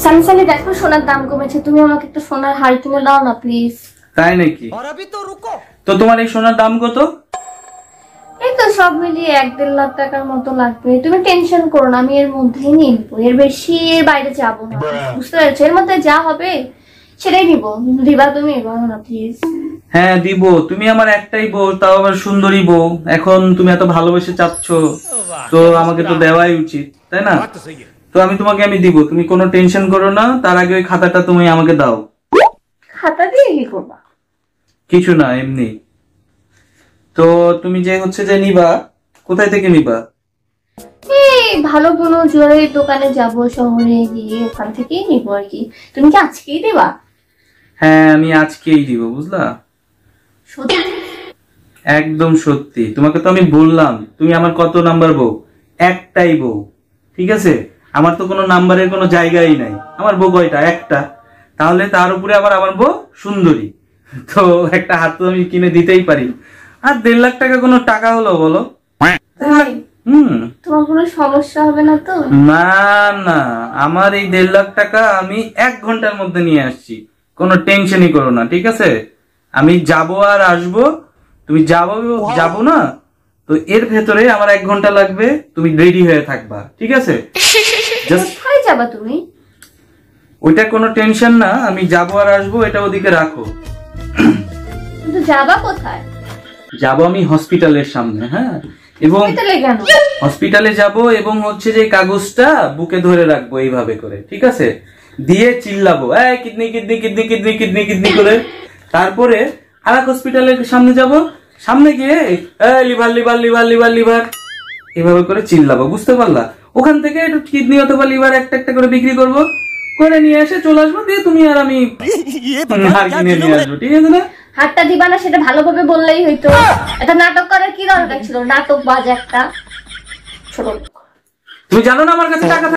সানি দেখো সোনার দাম কমেছে, তুমি আমাকে একটা সোনার হাড়ি কিনে দাও না প্লিজ। তাই নাকি? তো তোমার এই সোনার দাম কত? এই তো সব মিলিয়ে 1-1.5 লাখ টাকার মতো লাগবে। তুমি টেনশন করো না, আমি এর মধ্যেই নিব, এর বেশি এর বাইরে যাবো না, বুঝতে পেরেছো? এর মধ্যে যা হবে সেটাই নিব। দিবা তুমি? বলো না প্লিজ। হ্যাঁ দিব, তুমি আমার একটাই বউ, তাও আবার সুন্দরী বউ। এখন তুমি এত ভালোবেসে চাচ্ছ, তো আমাকে তো দেওয়াই উচিত, তাই না? তো আমি দিব, তুমি কোনো টেনশন করো না। তার আগে ওই খাতাটা তুমি আমাকে দাও। খাতা দিয়ে কি করবা? কিছু না, এমনি। তো তুমি যে যে নিবা, কোথায় থেকে নিবা? এই ভালো কোনো জুয়েলারির দোকানে যাব, শহরে গিয়ে ওখান থেকেই নিবো আর কি। তুমি কি আজকেই দেবা? হ্যাঁ আমি আজকেই দিব, বুঝলা? সত্যি? একদম সত্যি। তোমাকে তো আমি বললাম, তুমি আমার কত নাম্বার বউ? একটাই বউ, ঠিক আছে? আমার তো কোনো নাম্বারের কোনো জায়গাই নাই। আমার বউ কয়টা? একটা। তাহলে তার উপরে আবার আমার বউ সুন্দরী, তো একটা হাত তো আমি কিনে দিতেই পারি। আর 1.5 লাখ টাকা কোনো টাকা হলো বলো? তোমার কোনো সমস্যা হবে না তো? না না, আমার এই 1.5 লাখ টাকা আমি 1 ঘন্টার মধ্যে নিয়ে আসছি। কোনো টেনশনই করো না, ঠিক আছে? আমি যাব আর আসবো। তুমি যাবো না তো এর ভেতরে আমার 1 ঘন্টা লাগবে। তুমি রেডি হয়ে থাকবা, ঠিক আছে? কোথায় যাবা তুমি? ওইটা কোনো টেনশন না, আমি যাবো আর আসবো, এটা ওদিকে রাখো। কিন্তু যাবা কোথায়? যাবো আমি হসপিটালের সামনে, হ্যাঁ। এবং হসপিটালে যাব এবং যে কাগজটা বুকে ধরে রাখবো এইভাবে করে, ঠিক আছে? দিয়ে চিল্লাবো, এই kidney kidney kidney kidney kidney kidney করে। তারপরে আরেক হসপিটালের সামনে যাব, সামনে গিয়ে liver liver liver liver liver এভাবে করে চিল্লাবো, বুঝতে পারলা? ওখান থেকে কিডনি অথবা লিভার একটা একটা করে বিক্রি করব, করে নিয়ে এসে চলে আসবো, দিয়ে তুমি আর আমি হার কিনে নিয়ে আসবো, ঠিক আছে না? হাতটা দিবা না সেটা ভালোভাবে বললেই হইতো। এটা নাটক করার কি দরকার ছিল? নাটক বাজ একটা ছোট। তুমি জানো না আমার কাছে টাকা